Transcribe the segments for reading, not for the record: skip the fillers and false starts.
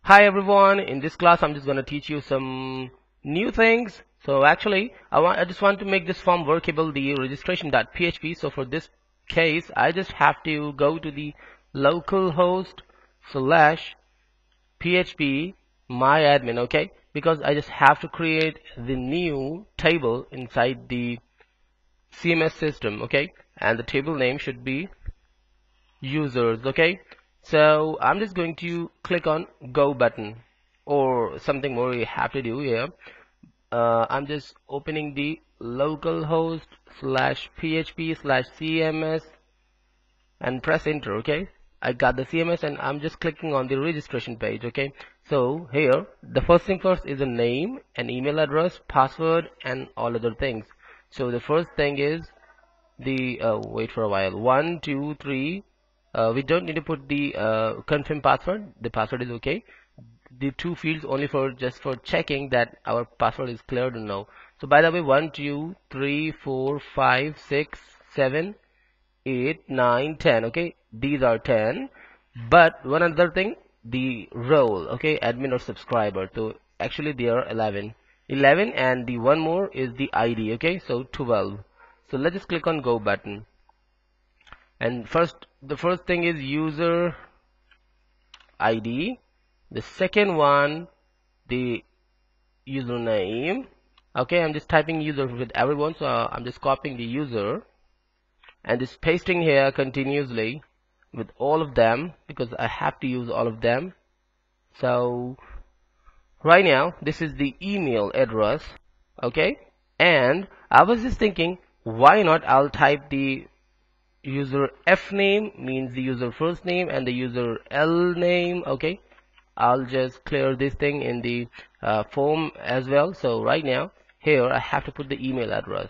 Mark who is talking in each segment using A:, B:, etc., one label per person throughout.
A: Hi everyone, in this class I'm just going to teach you some new things. So actually I just want to make this form workable, the registration.php. So for this case I just have to go to the localhost slash php myadmin, okay, because I just have to create the new table inside the CMS system, okay, and the table name should be users, okay. So I'm just going to click on go button, or something more you have to do here. I'm just opening the localhost slash php slash cms and press enter, okay. I got the CMS and I'm just clicking on the registration page, okay. So here the first thing first is a name, an email address, password, and all other things. So the first thing is the wait for a while, 1 2 3. We don't need to put the confirm password. The password is okay. The two fields only for just for checking that our password is cleared or no. So by the way, 1 2 3 4 5 6 7 8 9 10, okay, these are 10. But one other thing, the role, okay, admin or subscriber, so actually they are 11, and the one more is the ID, okay, so 12. So let's just click on go button, and the first thing is user ID, the second one the username, okay. I'm just typing user with everyone, so I'm just copying the user and just pasting here continuously with all of them because I have to use all of them. So right now this is the email address, okay, and I was just thinking, why not I'll type the user F name, means the user first name, and the user L name, okay. I'll just clear this thing in the form as well. So right now here I have to put the email address,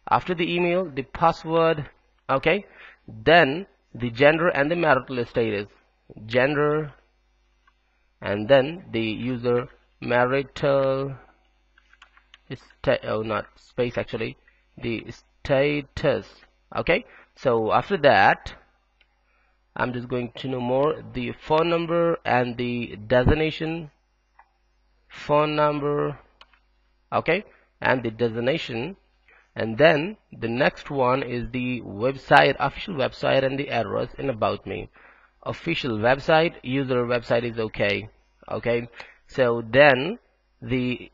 A: after the email the password, okay, then the gender and the marital status, gender, and then the user marital not space, actually the status, okay. So after that I'm just going to know more the phone number and the designation, phone number, okay, and the designation. And then the next one is the website, official website, and the address in about me. Official website, user website is okay, okay. So then the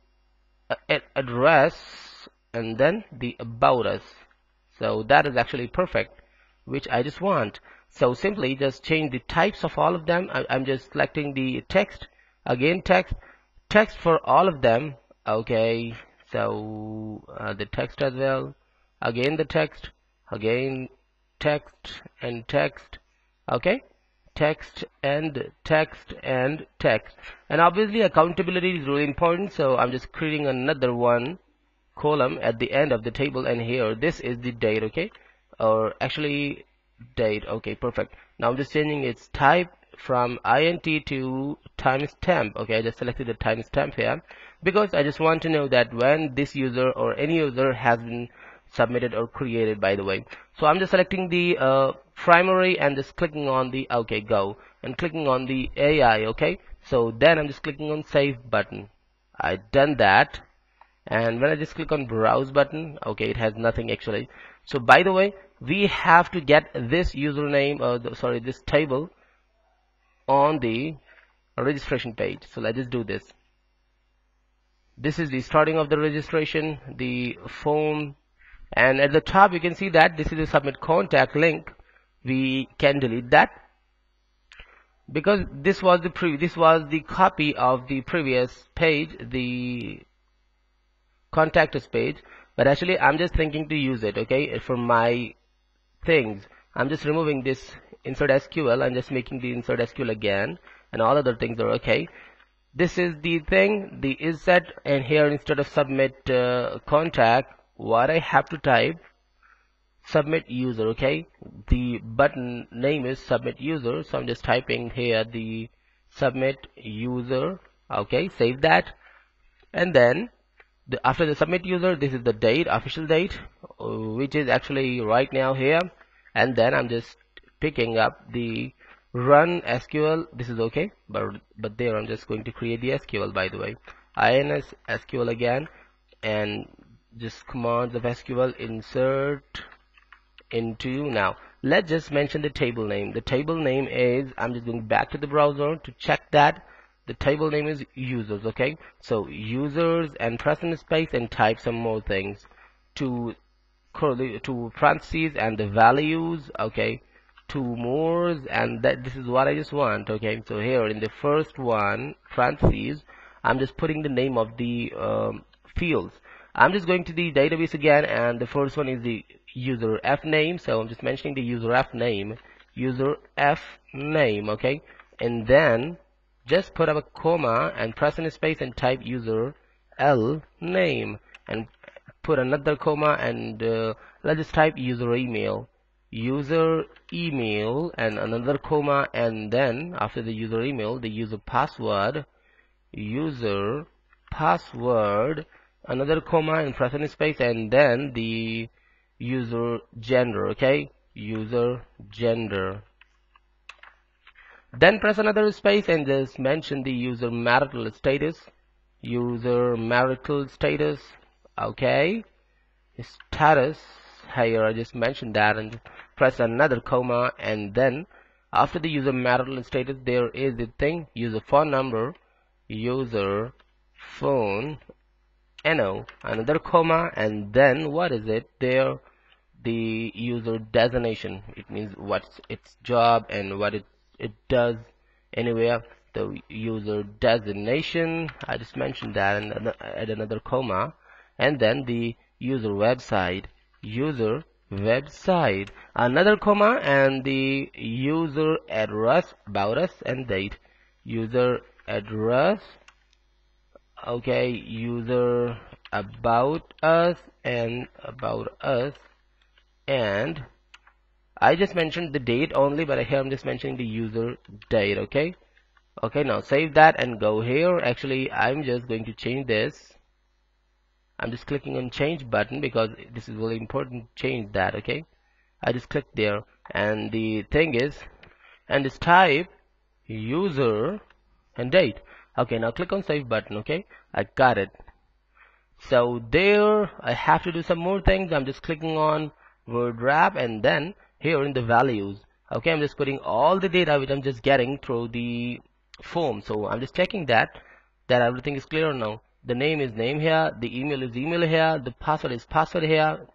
A: address, and then the about us. So that is actually perfect, which I just want. So simply just change the types of all of them. I'm just selecting the text, again text for all of them, okay. So the text as well, again the text, again text and text, okay, text and text and text. And obviously accountability is really important, so I'm just creating another one column at the end of the table, and here this is the date, okay, or actually date, okay, perfect. Now I'm just changing its type from int to timestamp, okay. I just selected the timestamp here because I just want to know that when this user or any user has been submitted or created, by the way. So I'm just selecting the primary and just clicking on the okay go, and clicking on the AI, okay. So then I'm just clicking on save button. I done that, and when I just click on browse button, okay, it has nothing actually. So by the way, we have to get this username, sorry, this table on the registration page. So let's just do this. This is the starting of the registration, the form, and at the top you can see that this is a submit contact link. We can delete that because this was the copy of the previous page, the contact us page, but actually I'm just thinking to use it, okay, for my things. I'm just removing this insert SQL and just making the insert SQL again, and all other things are okay. This is the thing, the is set, and here instead of submit contact, what I have to type, submit user, okay. The button name is submit user, so I'm just typing here the submit user, okay. Save that, and then after the submit user, this is the date, official date, which is actually right now here. And then I'm just picking up the run SQL. This is okay, but there I'm just going to create the SQL, by the way. INS SQL again, and just commands of SQL insert into. Now let's just mention the table name. The table name is, I'm just going back to the browser to check that the table name is users. Okay, so users, and press in space and type some more things to parentheses and the values. Okay, two more, and that this is what I just want. Okay, so here in the first one, parentheses, I'm just putting the name of the fields. I'm just going to the database again, and the first one is the user F name, so I'm just mentioning the user F name, okay, and then just put up a comma and press in space and type user L name, and put another comma, and let's just type user email, and another comma, and then after the user email, the user password, another comma and press in space, and then the user gender. Okay, user gender. Then press another space and just mention the user marital status, okay, status. Here I just mentioned that, and press another comma, and then after the user marital status there is the thing user phone number, user phone NO, another comma, and then what is it there, the user designation. It means what's its job and what it does anywhere. The user designation, I just mentioned that, and add another comma, and then the user website, another comma, and the user address, about us, and date, user address, okay, user about us, and I just mentioned the date only, but here I'm just mentioning the user date. Okay, now save that and go here. Actually, I'm just going to change this. I'm just clicking on change button because this is really important. Change that. Okay, I just clicked there, and the thing is, and just type user and date. Okay, now click on save button. Okay, I got it. So there I have to do some more things. I'm just clicking on word wrap, and then here in the values, okay, I'm just putting all the data which I'm just getting through the form. So I'm just checking that everything is clear now. The name is name here, the email is email here, the password is password here,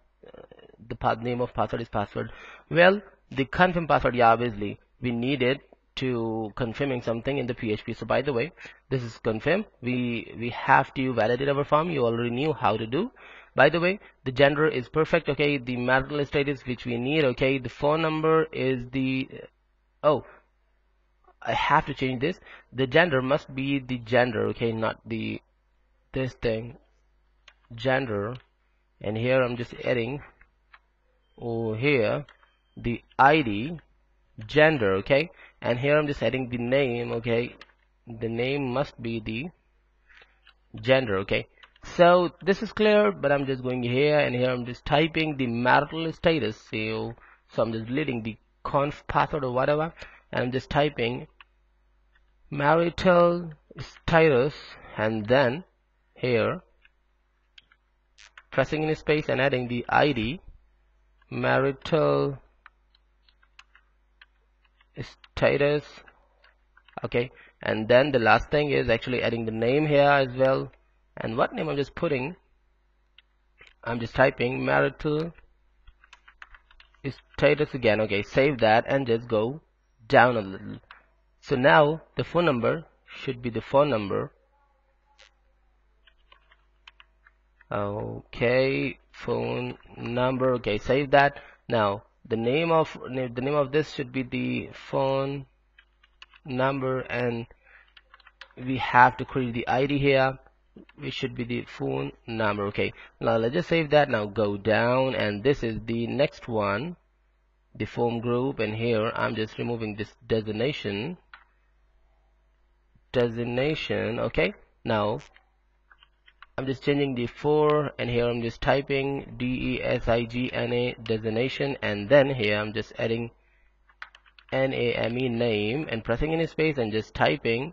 A: the name of password is password. Well, the confirm password, yeah, obviously we need it to confirming something in the PHP. So by the way, this is confirm. We have to validate our form. You already knew how to do. By the way, the gender is perfect. Okay, the marital status which we need. Okay, the phone number is the I have to change this. The gender must be the gender. Okay, not the this thing, gender. And here I'm just adding over here the ID, gender. Okay, and here I'm just adding the name. Okay, the name must be the gender. Okay, so this is clear, but I'm just going here, and here I'm just typing the marital status. So I'm just deleting the conf password or whatever, and I'm just typing marital status, and then here pressing in space and adding the ID, marital status. Okay, and then the last thing is actually adding the name here as well. And what name I'm just putting, I'm just typing marital status again. Okay, save that and just go down a little. So now the phone number should be the phone number. Okay, phone number. Okay, save that. Now the name of this should be the phone number, and we have to create the ID here, which should be the phone number. Okay, now let's just save that. Now go down, and this is the next one, the form group, and here I'm just removing this designation. Okay, now I'm just changing the 4, and here I'm just typing DESIGNA designation, and then here I'm just adding N-A-M-E, name, and pressing any space and just typing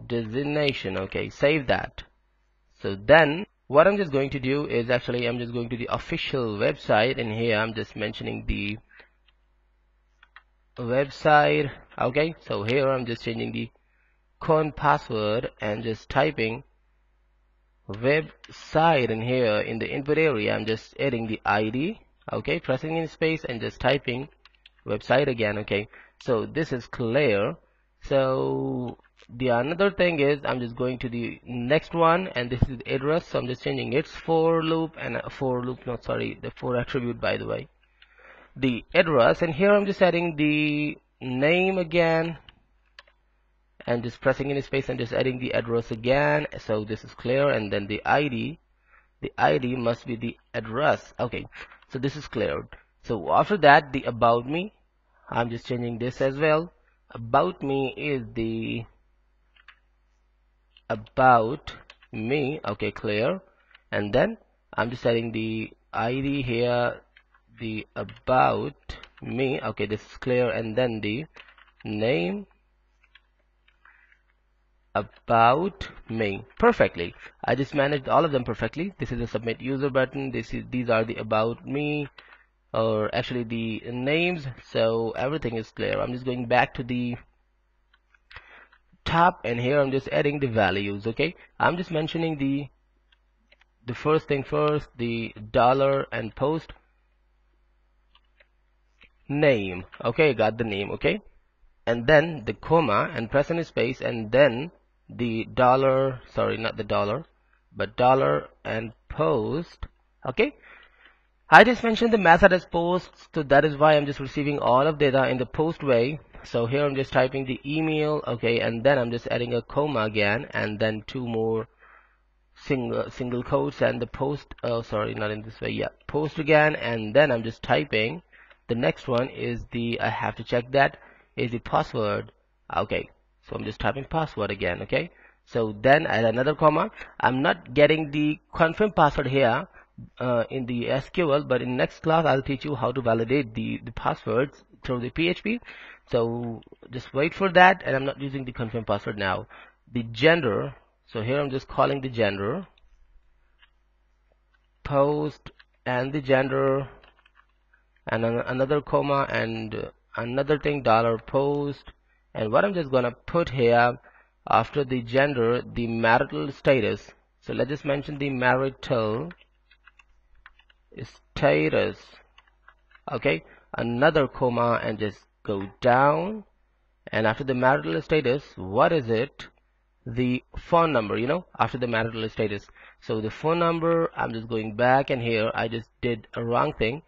A: designation. Okay, save that. So then what I'm just going to do is actually I'm just going to the official website, and here I'm just mentioning the website. Okay, so here I'm just changing the current password and just typing website, and here in the input area I'm just adding the ID. Okay, pressing in space and just typing website again. Okay, so this is clear. So the another thing is I'm just going to the next one, and this is the address, so I'm just changing its for loop, and for loop, not sorry, the for attribute, by the way, the address, and here I'm just adding the name again and just pressing in space and just adding the address again. So this is clear, and then the ID must be the address. Okay, so this is cleared. So after that, the about me, I'm just changing this as well. About me is the about me. Okay, clear. And then I'm just adding the ID here, the about me. Okay, this is clear. And then the name about me. Perfectly. I just managed all of them perfectly. This is the submit user button. These are the about me, or actually the names. So everything is clear. I'm just going back to the top, and here I'm just adding the values. Okay, I'm just mentioning the first thing first, the dollar and post name. Okay, got the name. Okay, and then the comma and press any space, and then the dollar, sorry, not the dollar, but dollar and post. Okay, I just mentioned the method as post, so that is why I'm just receiving all of data in the post way. So here I'm just typing the email. Okay, and then I'm just adding a comma again, and then two more single quotes, and the post, oh sorry, not in this way, yeah, post again, and then I'm just typing the next one is the, I have to check that, is the password. Okay, so I'm just typing password again. Okay, so then add another comma. I'm not getting the confirm password here in the SQL, but in next class I'll teach you how to validate the passwords through the PHP. So just wait for that, and I'm not using the confirm password now. The gender, so here I'm just calling the gender, post, and the gender, and another comma, and another thing, dollar post, and what I'm just gonna put here after the gender, the marital status. So let's just mention the marital status. Okay, another comma, and just go down, and after the marital status, what is it? The phone number, after the marital status. So the phone number, I'm just going back, and here I just did a wrong thing.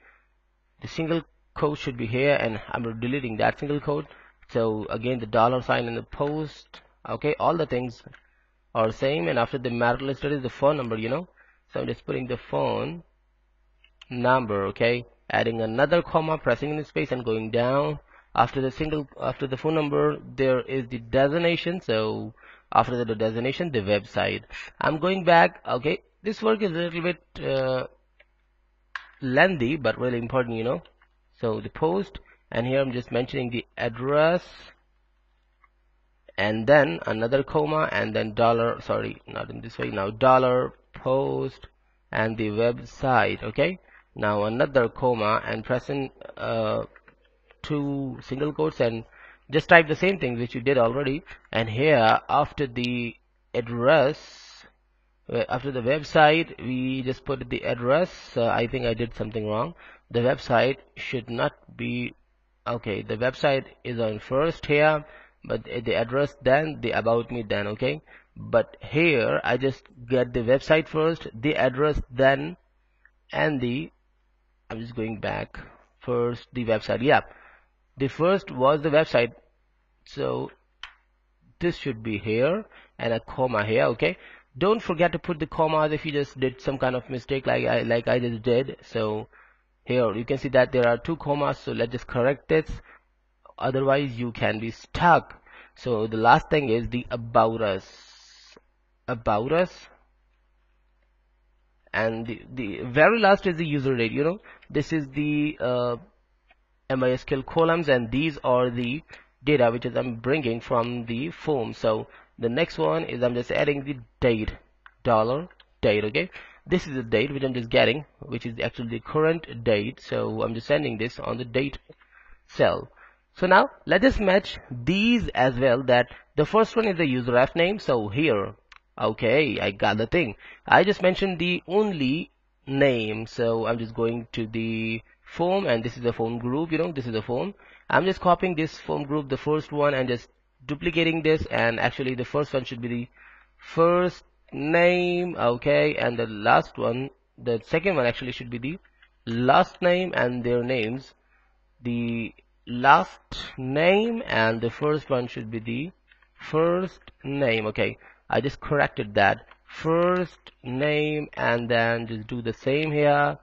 A: The single quote should be here, and I'm deleting that single quote. So again, the dollar sign and the post. Okay, all the things are same, and after the marital status, the phone number, so I'm just putting the phone number. Okay, adding another comma, pressing in the space, and going down. After the phone number, there is the designation. So after the designation, the website. I'm going back. Okay, this work is a little bit lengthy, but really important. So the post, and here I'm just mentioning the address, and then another comma, and then dollar, sorry, not in this way, now dollar post and the website. Okay, now another comma, and pressing two single quotes, and just type the same thing which you did already. And here after the address, after the website, we just put the address. I think I did something wrong. The website should not be, okay, the website is on first here, but the address then the about me then. Okay, but here I just get the website first, the address then, and I'm just going back, first the website. Yeah, the first was the website, so this should be here, and a comma here. Okay, don't forget to put the commas if you just did some kind of mistake like I just did. So here you can see that there are two commas, so let's just correct this, otherwise you can be stuck. So the last thing is the about us, and the very last is the user date. This is the MySQL columns, and these are the data which is I'm bringing from the form. So the next one is I'm just adding the date, $date. Okay, this is the date which I'm just getting, which is actually the current date. So I'm just sending this on the date cell. So now let us match these as well. That the first one is the user F name. So here, okay, I got the thing. I just mentioned the only name. So I'm just going to the form, and this is the form group. This is the form. I'm just copying this form group, the first one, and just duplicating this. And actually, the first one should be the first name, okay, and the last one, the second one actually should be the last name and their names. The last name and the first one should be the first name. Okay, I just corrected that, first name, and then just do the same here,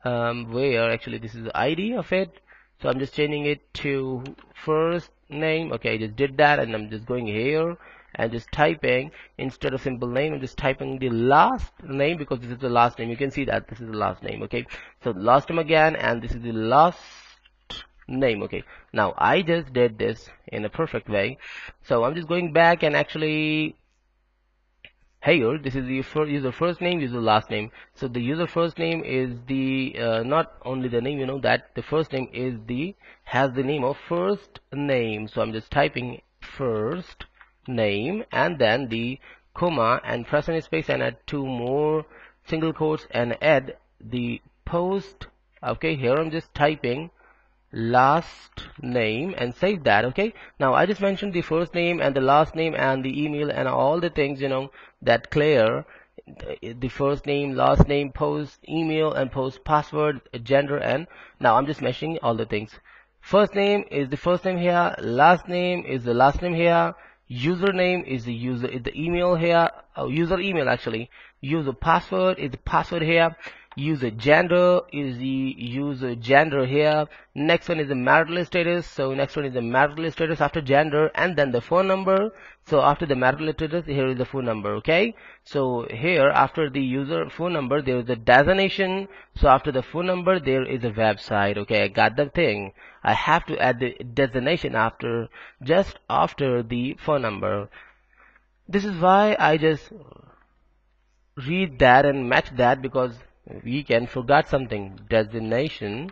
A: where actually this is the ID of it. So I'm just changing it to first name. Okay, I just did that, and I'm just going here and just typing, instead of simple name, I'm just typing the last name, because this is the last name. You can see that this is the last name. Okay, so last name again, and this is the last name. Okay, now I just did this in a perfect way. So I'm just going back, and actually here this is the user first name, user last name. So the user first name is the not only the name, that the first name is has the name of first name. So I'm just typing first name, and then the comma, and press any space, and add 2 more single quotes, and add the post. Okay, here I'm just typing last name and save that. Okay, now I just mentioned the first name and the last name and the email and all the things that clear the first name, last name, post, email, and post password, gender, and now I'm just mentioning all the things. First name is the first name here, last name is the last name here, username is the email here, user email actually, user password is the password here, user gender is the user gender here, next one is the marital status. So next one is the marital status after gender, and then the phone number. So after the marital status, here is the phone number. Okay, so here after the user phone number there is a designation. So after the phone number there is a website. Okay, I got the thing. I have to add the designation just after the phone number. This is why I just read that and match that, because we can forgot something, designation.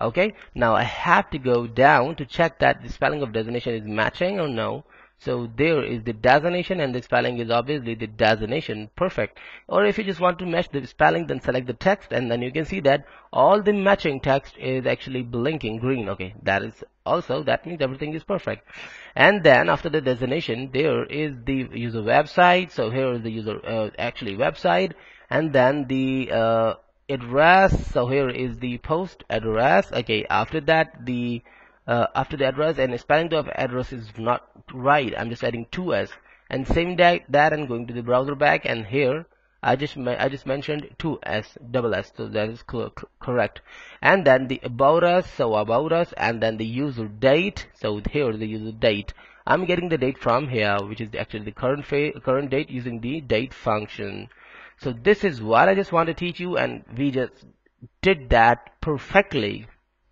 A: Okay, now I have to go down to check that the spelling of designation is matching or no. So there is the designation, and the spelling is obviously the designation, perfect. Or if you just want to match the spelling, then select the text, and then you can see that all the matching text is actually blinking green. Okay, that means everything is perfect. And then after the designation there is the user website. So here is the user actually website, and then the address. So here is the post address. Okay, after that the address, and spelling of address is not right, I'm just adding 2s, and saving that and going to the browser back, and here I just mentioned 2s double s, so that is correct. And then the about us, so about us, and then the user date. So here the user date, I'm getting the date from here, which is actually the current date using the date function. So this is what I just want to teach you, and we just did that perfectly.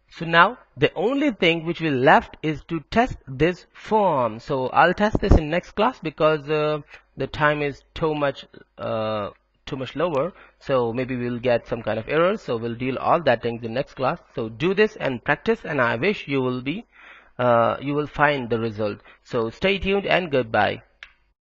A: So now the only thing which we left is to test this form. So I'll test this in next class, because the time is too much lower. So maybe we'll get some kind of errors. So we'll deal all that things in next class. So do this and practice, and I wish you will find the result. So stay tuned and goodbye.